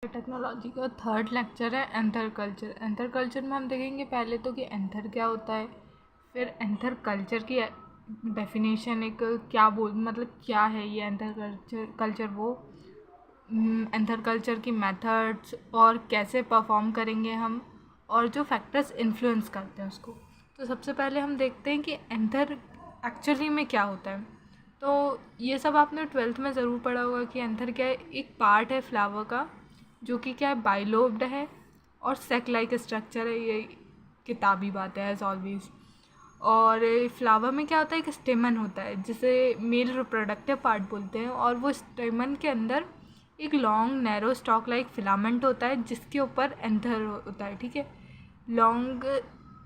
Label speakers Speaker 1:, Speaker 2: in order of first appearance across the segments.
Speaker 1: Technology का third lecture है anther culture. Anther culture में हम देखेंगे पहले तो कि एंथर क्या होता है, फिर एंथर कल्चर की डेफिनेशन, एक मतलब क्या है ये एंथर कल्चर वो एंथर कल्चर की मेथड्स और कैसे परफॉर्म करेंगे हम, और जो फैक्टर्स इन्फ्लुएंस करते हैं उसको। तो सबसे पहले हम देखते हैं कि एंथर एक्चुअली में क्या होता है। तो ये सब आपने 12th में ज़रूर पढ़ा होगा कि एंथर क्या है, एक पार्ट है फ्लावर का जो कि क्या है, बाइलोब्ड है और सेक लाइक स्ट्रक्चर है। ये किताबी बात है एज ऑलवेज। और फ्लावर में क्या होता है, एक स्टेमन होता है जिसे मेल रिप्रोडक्टिव पार्ट बोलते हैं, और वो स्टेमन के अंदर एक long narrow stock like filament होता है जिसके ऊपर एंथर होता है। ठीक है, long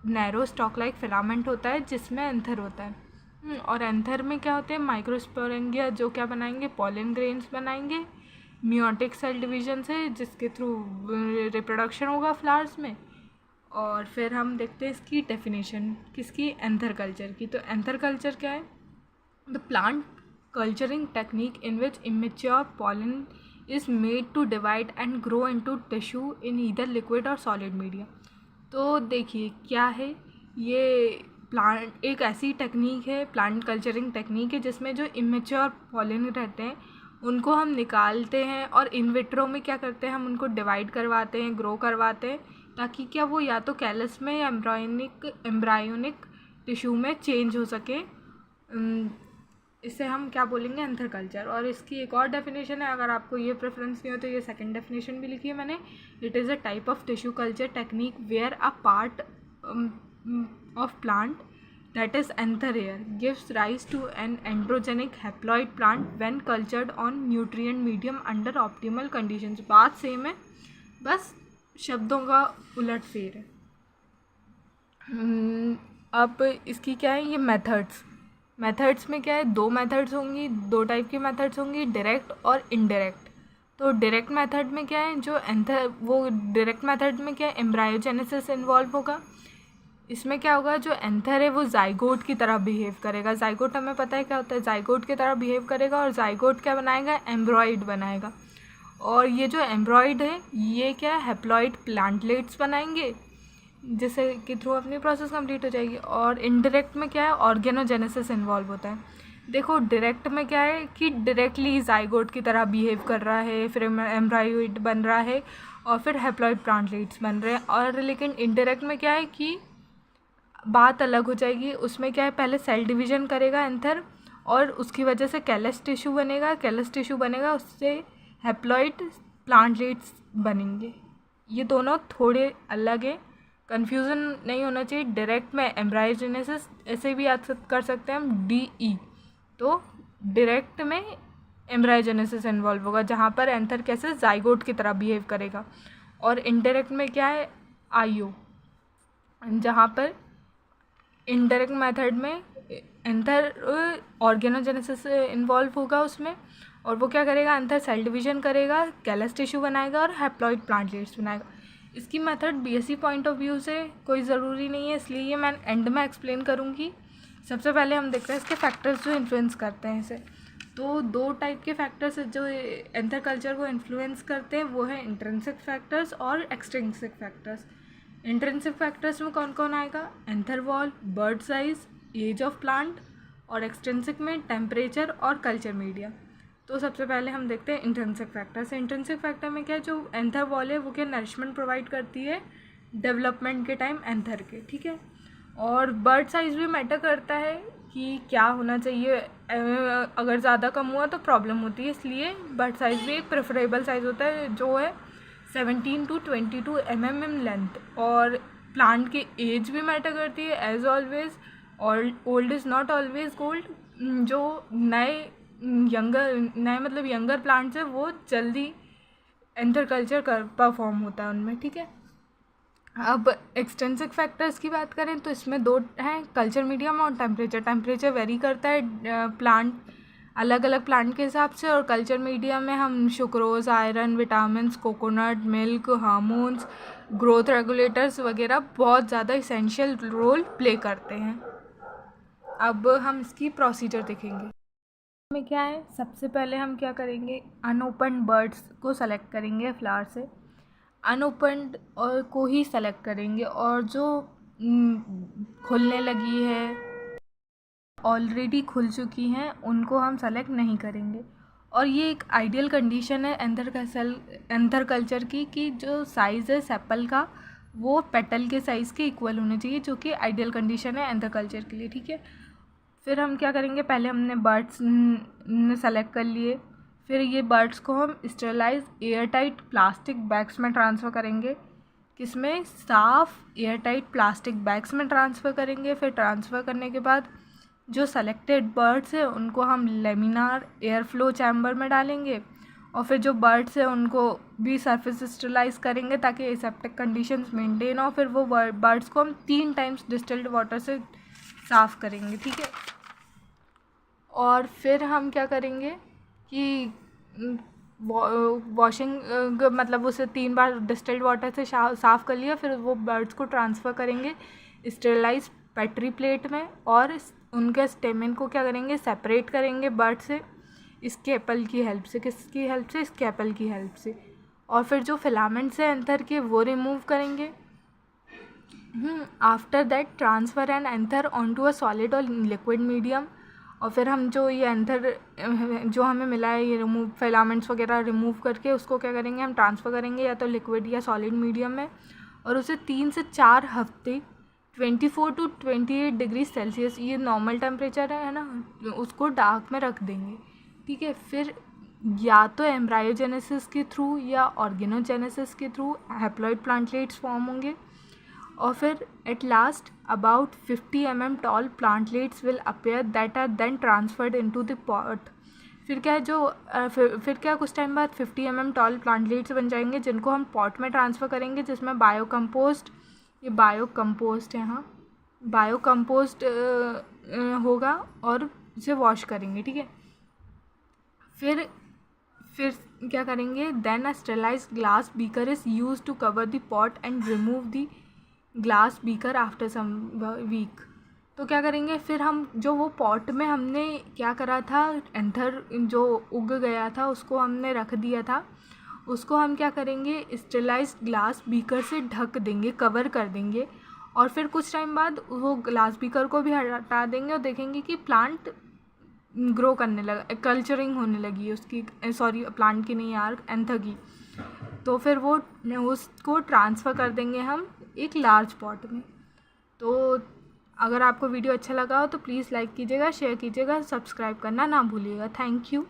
Speaker 1: narrow stock like filament होता है जिसमें एंथर होता है। और एंथर में क्या होते हैं, माइक्रोस्पोरेंगिया जो क्या बनाएंगे, पॉलन ग्रेन्स बनाएंगे मियोटिक सेल डिवीजन से, जिसके थ्रू रिप्रोडक्शन होगा फ्लावर्स में। और फिर हम देखते हैं इसकी डेफिनेशन किसकी, एंथर कल्चर की। तो एंथर कल्चर क्या है, the plant culturing technique in which immature pollen is made to divide and grow into tissue in either liquid or solid media. तो देखिए क्या है ये, प्लांट एक ऐसी टेक्निक है, प्लांट कल्चरिंग टेक्निक है जिसमें जो इमेच्योर पॉलन रहते हैं उनको हम निकालते हैं और इन विट्रो में क्या करते हैं, हम उनको डिवाइड करवाते हैं, ग्रो करवाते हैं, ताकि क्या वो या तो कैलस में या एम्ब्रायोनिक टिश्यू में चेंज हो सके। इसे हम क्या बोलेंगे, एंथर कल्चर। और इसकी एक और डेफिनेशन है, अगर आपको ये प्रेफरेंस नहीं हो तो ये सेकंड डेफिनेशन भी लिखी है मैंने। It is a type of tissue culture technique where a part of plant that is antherair gives rise to an androgenic haploid plant when cultured on nutrient medium under optimal conditions। बात same है, बस शब्दों का उलट फेर है। अब इसकी क्या है, ये मेथड्स में क्या है, दो मेथड्स होंगी, दो टाइप की मेथड्स होंगी, डायरेक्ट और इनडायरेक्ट। तो डायरेक्ट मेथड में क्या है, जो डायरेक्ट मेथड में क्या है, एम्ब्रायोजेनेसिस इन्वॉल्व होगा। इसमें क्या होगा, जो एंथर है वो जाइगोट की तरह बिहेव करेगा। जाइगोट हमें पता है क्या होता है, जाइगोट की तरह बिहेव करेगा, और जाइगोट क्या बनाएगा, एम्ब्रॉयड बनाएगा। और ये जो एम्ब्रॉयड है ये क्या है, हैप्लॉइड प्लांटलेट्स बनाएंगे जिससे कि थ्रू अपनी प्रोसेस कंप्लीट हो जाएगी। और इनडायरेक्ट में क्या है, ऑर्गेनोजेनेसिस इन्वॉल्व होता है। देखो डायरेक्ट में क्या है कि डायरेक्टली जाइगोट की तरह बिहेव कर रहा है, फिर एम्ब्रॉयड बन रहा है, और फिर हैप्लॉइड प्लांटलेट्स बन रहे हैं। और लेकिन इनडायरेक्ट में क्या है कि बात अलग हो जाएगी। उसमें क्या है, पहले सेल डिवीजन करेगा एंथर, और उसकी वजह से कैलस टिश्यू बनेगा, उससे हैप्लॉइड प्लांटलेट्स बनेंगे। ये दोनों थोड़े अलग है, कन्फ्यूज़न नहीं होना चाहिए। डायरेक्ट में एम्ब्रायोजेनेसिस ऐसे भी याद कर सकते हैं हम, DE। तो डायरेक्ट में एम्ब्रायोजेनेसिस इन्वॉल्व होगा जहाँ पर एंथर कैसे जाइगोट की तरह बिहेव करेगा। और इनडायरेक्ट में क्या है, IO, जहाँ पर इनडायरेक्ट मेथड में एंथर ऑर्गेनोजेनेसिस इन्वॉल्व होगा उसमें, और वो क्या करेगा, एंथर सेल डिवीजन करेगा, कैलस टिश्यू बनाएगा और हैप्लॉइड प्लांटलेट्स बनाएगा। इसकी method BSc point of view से कोई ज़रूरी नहीं है, इसलिए ये मैं एंड में एक्सप्लेन करूँगी। सबसे पहले हम देखते हैं इसके फैक्टर्स जो इन्फ्लुएंस करते हैं इसे। तो दो टाइप के फैक्टर्स जो एंथर कल्चर को इन्फ्लुएंस करते हैं वो है इंट्रिंसिक फैक्टर्स और एक्सट्रिंसिक फैक्टर्स। इंट्रिंसिक फैक्टर्स में कौन कौन आएगा, anther wall, bud size, age of plant, और एक्सट्रिंसिक में टेम्परेचर और कल्चर मीडिया। तो सबसे पहले हम देखते हैं इंट्रिंसिक फैक्टर्स। इंट्रिंसिक फैक्टर में क्या है, जो एंथर वॉल है वो क्या नरिशमेंट प्रोवाइड करती है डेवलपमेंट के टाइम एंथर के। ठीक है, और बर्ड साइज भी मैटर करता है कि क्या होना चाहिए, अगर ज़्यादा कम हुआ तो प्रॉब्लम होती है, इसलिए बर्ड साइज भी एक प्रेफरेबल साइज होता है जो है 17 to 22 mm in लेंथ। और प्लांट की एज भी मैटर करती है एज ऑलवेज, और old is not always gold. जो नए मतलब यंगर प्लांट्स है वो जल्दी एंथर कल्चर परफॉर्म होता है उनमें। ठीक है, अब एक्सटेंसिक फैक्टर्स की बात करें तो इसमें दो हैं, कल्चर मीडियम और टेम्परेचर वेरी करता है प्लांट अलग अलग प्लांट के हिसाब से। और कल्चर मीडिया में हम sucrose, iron, vitamins, coconut milk, hormones, growth regulators वगैरह बहुत ज़्यादा इसेंशियल रोल प्ले करते हैं। अब हम इसकी प्रोसीजर देखेंगे। में क्या है, सबसे पहले हम क्या करेंगे, अनओपन्ड बर्ड्स को सेलेक्ट करेंगे फ्लावर से, अनओपन्ड और को ही सेलेक्ट करेंगे, और जो खुलने लगी है, ऑलरेडी खुल चुकी हैं, उनको हम सेलेक्ट नहीं करेंगे। और ये एक आइडियल कंडीशन है एंथर कल्चर की, कि जो साइज़ है सेपल का वो पेटल के साइज़ के इक्वल होने चाहिए, जो कि आइडियल कंडीशन है एंथर कल्चर के लिए, ठीक है। फिर हम क्या करेंगे, पहले हमने बर्ड्स सेलेक्ट कर लिए, फिर ये बर्ड्स को हम sterilise air tight plastic bags में ट्रांसफ़र करेंगे, किसमें, साफ़ एयर टाइट प्लास्टिक बैग्स में ट्रांसफ़र करेंगे। फिर ट्रांसफ़र करने के बाद जो सेलेक्टेड बर्ड्स हैं उनको हम लेमिनार एयर फ्लो चैम्बर में डालेंगे, और फिर जो बर्ड्स हैं उनको भी सरफेस स्टेरलाइज करेंगे ताकि एसेप्टिक कंडीशंस मेंटेन हो। फिर वो बर्ड्स को हम 3 टाइम्स डिस्टिल्ड वाटर से साफ़ करेंगे, ठीक है। और फिर हम क्या करेंगे कि वॉशिंग मतलब उसे 3 बार डिस्टिल्ड वाटर से साफ़ कर लिया, फिर वो बर्ड्स को ट्रांसफ़र करेंगे स्टेरलाइज पेट्री प्लेट में, और उनके स्टेमन को क्या करेंगे, सेपरेट करेंगे बर्ड से स्केपल की हेल्प से। किसकी हेल्प से, स्केपल की हेल्प से। और फिर जो फिलामेंट्स हैं एंथर के वो रिमूव करेंगे। After that transfer an anther on to a solid or liquid medium. और फिर हम जो ये एंथर जो हमें मिला है, ये रिमूव फिलामेंट्स वगैरह रिमूव करके उसको क्या करेंगे, हम ट्रांसफ़र करेंगे या तो लिक्विड या सॉलिड मीडियम में, और उसे 3 से 4 हफ्ते 24 to 28 डिग्री सेल्सियस, ये नॉर्मल टेम्परेचर है ना, उसको डार्क में रख देंगे, ठीक है। फिर या तो एम्ब्रायोजेनेसिस के थ्रू या ऑर्गेनोजेनेसिस के थ्रू हैप्लॉइड प्लांटलेट्स फॉर्म होंगे, और फिर at last about 50 mm tall plantlets will appear that are then transferred into the pot. फिर क्या है, जो फिर क्या कुछ टाइम बाद 50 mm टॉल प्लांटलेट्स बन जाएंगे, जिनको हम पॉट में ट्रांसफ़र करेंगे, जिसमें बायोकम्पोस्ट, ये बायोकम्पोस्ट है, हाँ बायोकम्पोस्ट होगा, और इसे वॉश करेंगे, ठीक है। फिर क्या करेंगे, then a sterilised glass beaker is use to cover the pot and remove the glass beaker after some week. तो क्या करेंगे, फिर हम जो वो पॉट में हमने क्या करा था, एंथर जो उग गया था उसको हमने रख दिया था, उसको हम क्या करेंगे, स्टेरलाइज्ड ग्लास बीकर से ढक देंगे, कवर कर देंगे। और फिर कुछ टाइम बाद वो ग्लास बीकर को भी हटा देंगे, और देखेंगे कि प्लांट ग्रो करने लगा, कल्चरिंग होने लगी उसकी, सॉरी प्लांट की नहीं यार, एंथर की। तो फिर वो उसको ट्रांसफ़र कर देंगे हम एक लार्ज पॉट में। तो अगर आपको वीडियो अच्छा लगा हो तो प्लीज़ लाइक कीजिएगा, शेयर कीजिएगा, सब्सक्राइब करना ना भूलिएगा। Thank you.